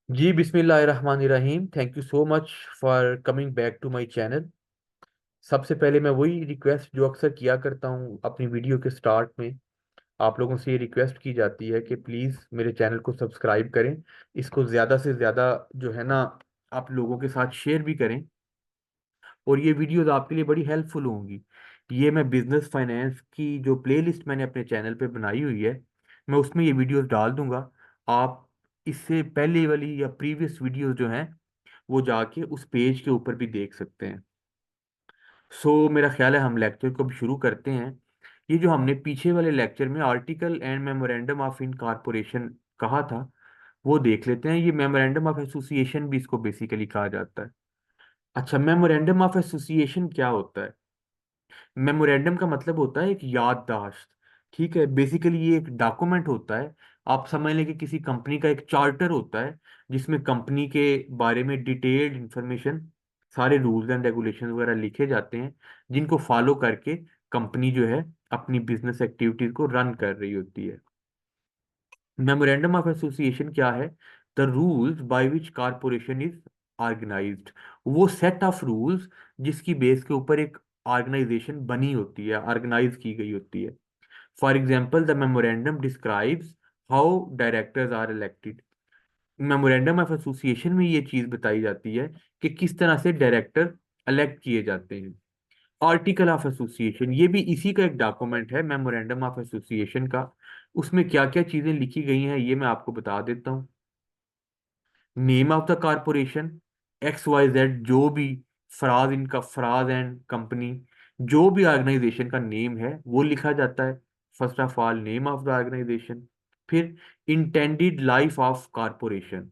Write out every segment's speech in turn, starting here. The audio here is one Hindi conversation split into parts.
जी बिस्मिल्लाहिर्रहमानिर्रहीम। Thank you so much for coming back to my channel. सबसे पहले मैं वही रिक्वेस्ट जो अक्सर किया करता हूँ अपनी वीडियो के स्टार्ट में, आप लोगों से ये रिक्वेस्ट की जाती है कि प्लीज़ मेरे चैनल को सब्सक्राइब करें। इसको ज़्यादा से ज़्यादा जो है ना आप लोगों के साथ शेयर भी करें, और ये वीडियोस आपके लिए बड़ी हेल्पफुल होंगी। ये मैं बिजनेस फाइनेंस की जो प्लेलिस्ट मैंने अपने चैनल पे बनाई हुई है, मैं उसमें ये वीडियोस डाल दूंगा। आप इससे पहले वाली या प्रीवियस वीडियोस जो हैं वो जाके उस पेज के ऊपर भी देख सकते हैं। मेरा ख्याल है हम लेक्चर को अब शुरू करते हैं। ये जो हमने पीछे वाले लेक्चर में article and memorandum of incorporation कहा था, वो देख लेते हैं। ये मेमोरेंडम ऑफ एसोसिएशन भी इसको बेसिकली कहा जाता है। अच्छा, मेमोरेंडम ऑफ एसोसिएशन क्या होता है? मेमोरेंडम का मतलब होता है एक याददाश्त। ठीक है, बेसिकली ये एक डॉक्यूमेंट होता है। आप समझ लें कि किसी कंपनी का एक चार्टर होता है जिसमें कंपनी के बारे में डिटेल्ड इंफॉर्मेशन, सारे रूल्स एंड रेगुलेशंस वगैरह लिखे जाते हैं, जिनको फॉलो करके कंपनी जो है अपनी बिजनेस एक्टिविटीज को रन कर रही होती है। मेमोरेंडम ऑफ एसोसिएशन क्या है? The rules by which corporation is organised. वो सेट ऑफ रूल्स जिसकी बेस के ऊपर एक ऑर्गेनाइजेशन बनी होती है, ऑर्गेनाइज की गई होती है। For example, the memorandum describes how directors are elected. Memorandum of association में ये चीज बताई जाती है कि किस तरह से डायरेक्टर इलेक्ट किए जाते हैं। आर्टिकल ऑफ एसोसिएशन ये भी इसी का एक डॉक्यूमेंट है, मेमोरेंडम ऑफ एसोसिएशन का। उसमें क्या क्या चीजें लिखी गई हैं ये मैं आपको बता देता हूँ। Name of the corporation, XYZ, जो भी फराज, इनका फराज एंड कंपनी, जो भी ऑर्गेनाइजेशन का नेम है वो लिखा जाता है। First of all name of the organisation. फिर intended life of corporation,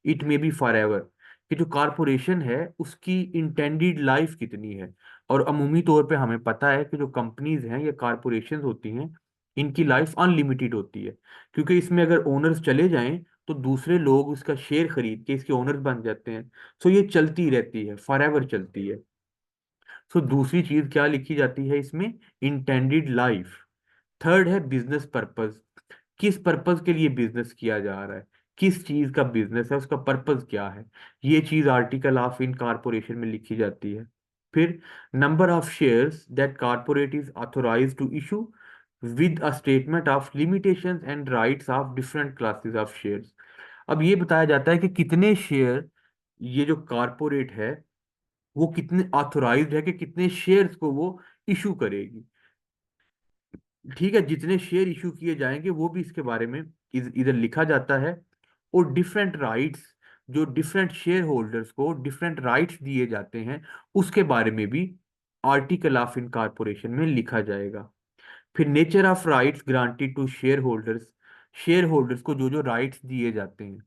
it may be for ever, कि जो कारपोरेशन है उसकी इंटेंडेड लाइफ कितनी है। और अमूमी तौर पे हमें पता है कि जो कंपनीज हैं या कारपोरेशन होती हैं, इनकी लाइफ अनलिमिटेड होती है, क्योंकि इसमें अगर ओनर्स चले जाएं तो दूसरे लोग उसका शेयर खरीद के इसके ओनर्स बन जाते हैं। ये चलती रहती है, फॉर एवर चलती है। दूसरी चीज क्या लिखी जाती है इसमें? Intended life. थर्ड है बिजनेस पर्पस, किस पर्पस के लिए बिजनेस किया जा रहा है, किस चीज का बिजनेस है, उसका पर्पस क्या है, ये चीज आर्टिकल ऑफ इनकॉर्पोरेशन में लिखी जाती है। फिर number of shares that corporate is authorised to issue with a statement of limitations and rights of different classes of shares. अब ये बताया जाता है कि कितने शेयर ये जो कारपोरेट है वो कितने ऑथोराइज्ड है, कि कितने शेयर्स को वो इशू करेगी। ठीक है, जितने शेयर इशू किए जाएंगे वो भी इसके बारे में इधर लिखा जाता है। और डिफरेंट राइट्स, जो डिफरेंट शेयर होल्डर्स को डिफरेंट राइट्स दिए जाते हैं, उसके बारे में भी आर्टिकल ऑफ इनकॉर्पोरेशन में लिखा जाएगा। फिर nature of rights granted to shareholders को जो जो राइट्स दिए जाते हैं,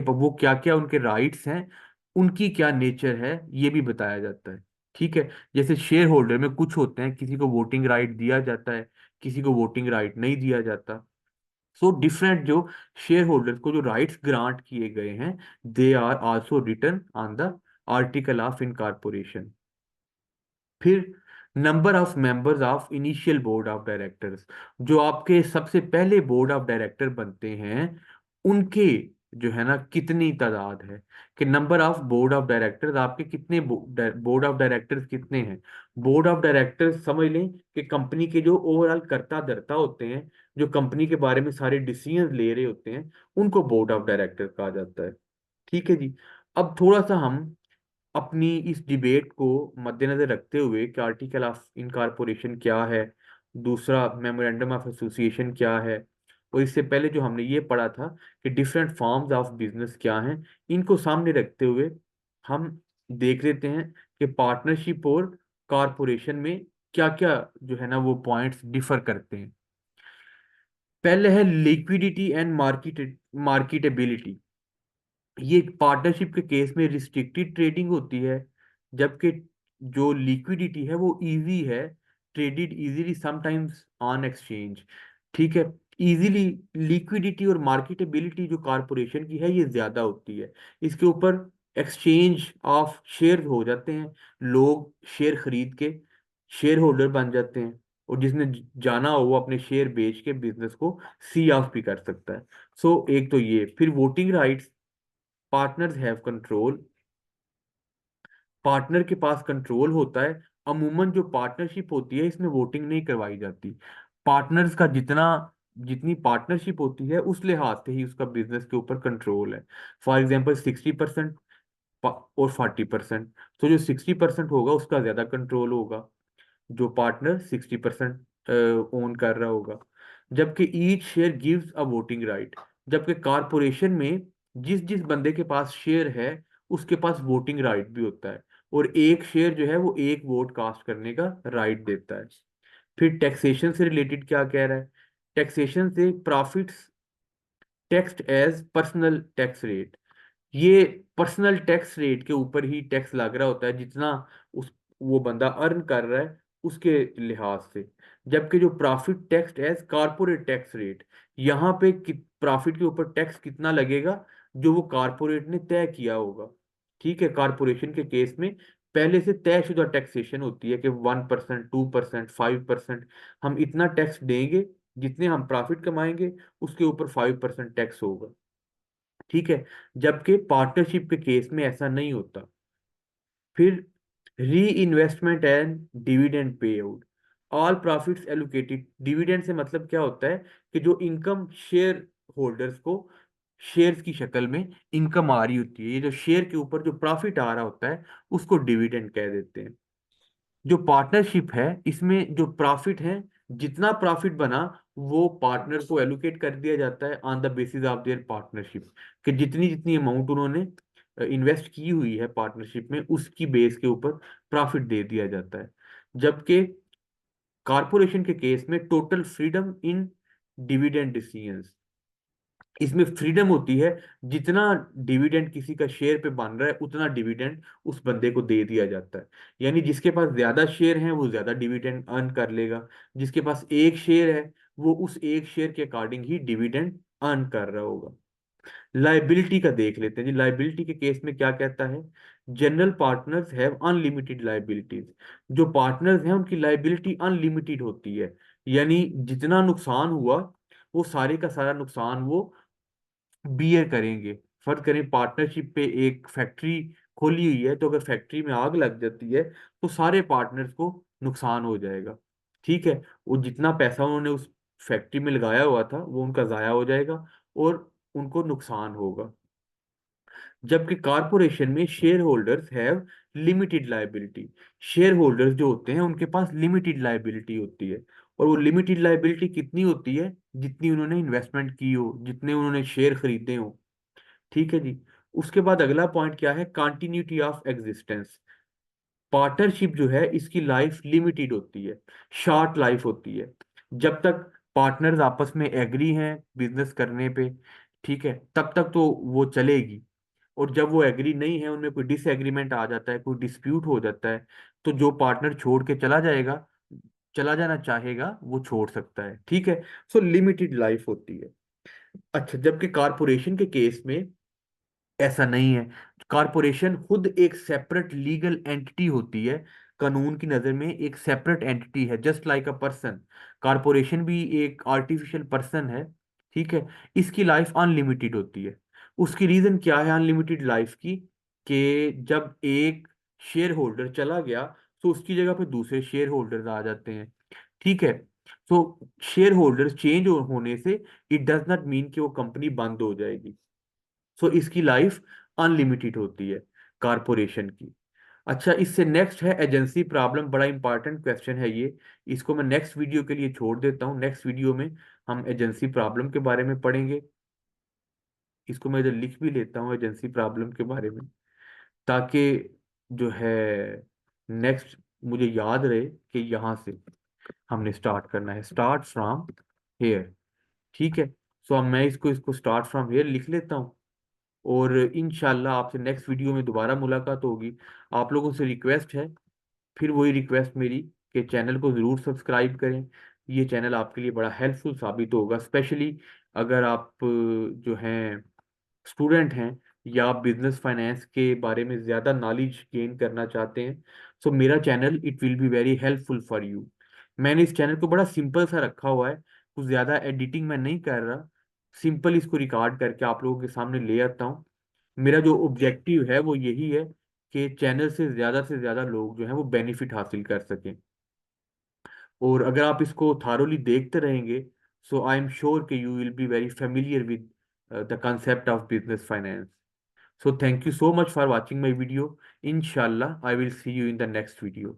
वो क्या क्या उनके राइट्स हैं, उनकी क्या नेचर है, ये भी बताया जाता है। ठीक है, जैसे शेयर होल्डर में कुछ होते हैं, किसी को वोटिंग राइट दिया जाता है, किसी को वोटिंग राइट नहीं दिया जाता। डिफरेंट जो शेयर होल्डर्स को जो राइट्स ग्रांट किए गए हैं, they are also written on the article of incorporation. फिर number of members of initial board of directors, जो आपके सबसे पहले बोर्ड ऑफ डायरेक्टर बनते हैं, उनके जो है ना कितनी तादाद है, कि number of board of directors आपके कितने, बोर्ड ऑफ डायरेक्टर्स कितने हैं। बोर्ड ऑफ डायरेक्टर्स समझ लें कि कंपनी के जो ओवरऑल कर्ता धर्ता होते हैं, जो कंपनी के बारे में सारे डिसीजन ले रहे होते हैं, उनको बोर्ड ऑफ डायरेक्टर कहा जाता है। ठीक है जी। अब थोड़ा सा हम अपनी इस डिबेट को मद्देनजर रखते हुए कि आर्टिकल ऑफ इनकॉर्पोरेशन क्या है, दूसरा मेमोरेंडम ऑफ एसोसिएशन क्या है, और इससे पहले जो हमने ये पढ़ा था कि डिफरेंट फॉर्म्स ऑफ बिजनेस क्या हैं, इनको सामने रखते हुए हम देख लेते हैं कि पार्टनरशिप और कारपोरेशन में क्या क्या जो है ना वो पॉइंट्स डिफर करते हैं। पहले है लिक्विडिटी एंड मार्केटेबिलिटी। ये पार्टनरशिप के केस में रिस्ट्रिक्टेड ट्रेडिंग होती है, जबकि जो लिक्विडिटी है वो इजी है, traded easily sometimes on exchange. ठीक है, इजीली लिक्विडिटी और मार्केटेबिलिटी जो कारपोरेशन की है ये ज्यादा होती है। इसके ऊपर एक्सचेंज ऑफ शेयर हो जाते हैं, लोग शेयर खरीद के शेयर होल्डर बन जाते हैं, और जिसने जाना हो वो अपने शेयर बेच के बिजनेस को सी ऑफ भी कर सकता है। एक तो ये, फिर voting rights. Partners have control, partner के पास कंट्रोल होता है। अमूमन जो पार्टनरशिप होती है इसमें वोटिंग नहीं करवाई जाती। पार्टनर्स का जितनी पार्टनरशिप होती है उस लिहाज से ही उसका बिजनेस के ऊपर कंट्रोल है। फॉर एग्जाम्पल 60% और 40%, तो जो 60% होगा उसका ज्यादा कंट्रोल होगा, जो पार्टनर 60% ओन कर रहा होगा। जबकि each share gives a voting right, जबकि कारपोरेशन में जिस जिस बंदे के पास शेयर है उसके पास वोटिंग राइट भी होता है, और एक शेयर जो है वो एक वोट कास्ट करने का राइट देता है। फिर टैक्सेशन से रिलेटेड क्या कह रहा है? टैक्सेशन से profits taxed as personal tax rate, ये पर्सनल टैक्स रेट के ऊपर ही टैक्स लग रहा होता है जितना उस वो बंदा अर्न कर रहा है उसके लिहाज से। जबकि जो profit tax as corporate tax rate, यहाँ पे प्रॉफिट के ऊपर टैक्स कितना लगेगा जो वो कारपोरेट ने तय किया होगा। ठीक है, कारपोरेशन के केस में पहले से तयशुदा टैक्सेशन होती है कि 1%, 2%, 5%, हम इतना टैक्स देंगे, जितने हम प्रॉफिट कमाएंगे उसके ऊपर 5% टैक्स होगा। ठीक है, जबकि पार्टनरशिप के केस में ऐसा नहीं होता। फिर री investment and dividend pay out, all profits allocated, dividend से मतलब क्या होता है कि जो इनकम शेयर होल्डर्स को शेयर्स की शक्ल में इनकम आ रही होती है, ये जो शेयर के ऊपर जो प्रॉफिट आ रहा होता है उसको डिविडेंड कह देते हैं। जो पार्टनरशिप है इसमें जो प्रॉफिट है, जितना प्रॉफिट बना वो पार्टनर को एलोकेट कर दिया जाता है on the basis of their partnership, कि जितनी जितनी अमाउंट उन्होंने इन्वेस्ट की हुई है पार्टनरशिप में उसकी बेस के ऊपर प्रॉफिट दे दिया जाता है। जबकि कारपोरेशन के केस में टोटल फ्रीडम इन डिविडेंड डिसीजंस, इसमें फ्रीडम होती है, जितना डिविडेंड किसी का शेयर पे बन रहा है उतना डिविडेंड उस बंदे को दे दिया जाता है। यानी जिसके पास ज्यादा शेयर हैं वो ज्यादा डिविडेंड अर्न कर लेगा, जिसके पास एक शेयर है वो उस एक शेयर के अकॉर्डिंग ही डिविडेंड अर्न कर रहा होगा। लाइबिलिटी का देख लेते हैं जी, लाइबिलिटी के केस में क्या कहता है? General partners have unlimited liabilities, जो पार्टनर्स हैं उनकी लाइबिलिटी अनलिमिटेड होती है। यानी जितना नुकसान हुआ वो सारे का सारा नुकसान वो बियर करेंगे। फर्ज करें पार्टनरशिप पे एक फैक्ट्री खोली हुई है, तो अगर फैक्ट्री में आग लग जाती है तो सारे पार्टनर्स को नुकसान हो जाएगा। ठीक है, वो जितना पैसा उन्होंने उस फैक्ट्री में लगाया हुआ था वो उनका जाया हो जाएगा और उनको नुकसान होगा। जबकि कारपोरेशन में share holders have limited liability, share holders जो होते हैं उनके पास लिमिटेड लाइबिलिटी होती है, और वो लिमिटेड लाइबिलिटी कितनी होती है? जितनी उन्होंने इन्वेस्टमेंट की हो, जितने उन्होंने शेयर खरीदे हो। ठीक है जी। उसके बाद अगला पॉइंट क्या है? कंटिन्यूटी ऑफ एग्जिस्टेंस, पार्टनरशिप जो है इसकी लाइफ लिमिटेड होती है, शॉर्ट लाइफ होती है। जब तक पार्टनर्स आपस में एग्री हैं बिजनेस करने पे, ठीक है, तब तक तो वो चलेगी। और जब वो एग्री नहीं है, उनमें कोई डिसएग्रीमेंट आ जाता है, कोई डिस्प्यूट हो जाता है, तो जो पार्टनर छोड़ के चला जाएगा, चला जाना चाहेगा वो छोड़ सकता है। ठीक है, सो लिमिटेड लाइफ होती है। अच्छा, जबकि कारपोरेशन के केस में ऐसा नहीं है। कारपोरेशन खुद एक सेपरेट लीगल एंटिटी होती है, कानून की नजर में एक सेपरेट एंटिटी है, just like a person. Corporation भी एक आर्टिफिशियल पर्सन है। ठीक है, इसकी लाइफ अनलिमिटेड होती है। उसकी रीजन क्या है अनलिमिटेड लाइफ की? कि जब एक शेयर होल्डर चला गया तो उसकी जगह पे दूसरे शेयर होल्डर्स आ जाते हैं। ठीक है, तो शेयर होल्डर्स चेंज होने से इट डज नॉट मीन कि वो कंपनी बंद हो जाएगी। सो इसकी लाइफ अनलिमिटेड होती है कारपोरेशन की। अच्छा, इससे नेक्स्ट है एजेंसी प्रॉब्लम, बड़ा इंपॉर्टेंट क्वेश्चन है ये। इसको मैं नेक्स्ट वीडियो के लिए छोड़ देता हूँ, नेक्स्ट वीडियो में हम एजेंसी प्रॉब्लम के बारे में पढ़ेंगे। इसको मैं इधर लिख भी लेता हूँ एजेंसी प्रॉब्लम के बारे में, ताकि जो है नेक्स्ट मुझे याद रहे कि यहाँ से हमने स्टार्ट करना है, स्टार्ट फ्रॉम हेयर। ठीक है, सो अब मैं इसको इसको स्टार्ट फ्रॉम हेयर लिख लेता हूँ, और इंशाल्लाह आपसे नेक्स्ट वीडियो में दोबारा मुलाकात होगी। आप लोगों से रिक्वेस्ट है, फिर वही रिक्वेस्ट मेरी, कि चैनल को ज़रूर सब्सक्राइब करें। ये चैनल आपके लिए बड़ा हेल्पफुल साबित होगा, स्पेशली अगर आप जो हैं स्टूडेंट हैं या आप बिजनेस फाइनेंस के बारे में ज़्यादा नॉलेज गेन करना चाहते हैं। सो मेरा channel it will be very helpful for you. मैंने इस चैनल को बड़ा सिंपल सा रखा हुआ है, कुछ ज़्यादा एडिटिंग मैं नहीं कर रहा, सिंपल इसको रिकॉर्ड करके आप लोगों के सामने ले आता हूँ। मेरा जो ऑब्जेक्टिव है वो यही है कि चैनल से ज़्यादा लोग जो हैं वो बेनिफिट हासिल कर सकें। और अगर आप इसको थारोली देखते रहेंगे, सो आई एम श्योर कि you will be very familiar with the concept of business finance. So thank you so much for watching my video. Inshallah, I will see you in the next video.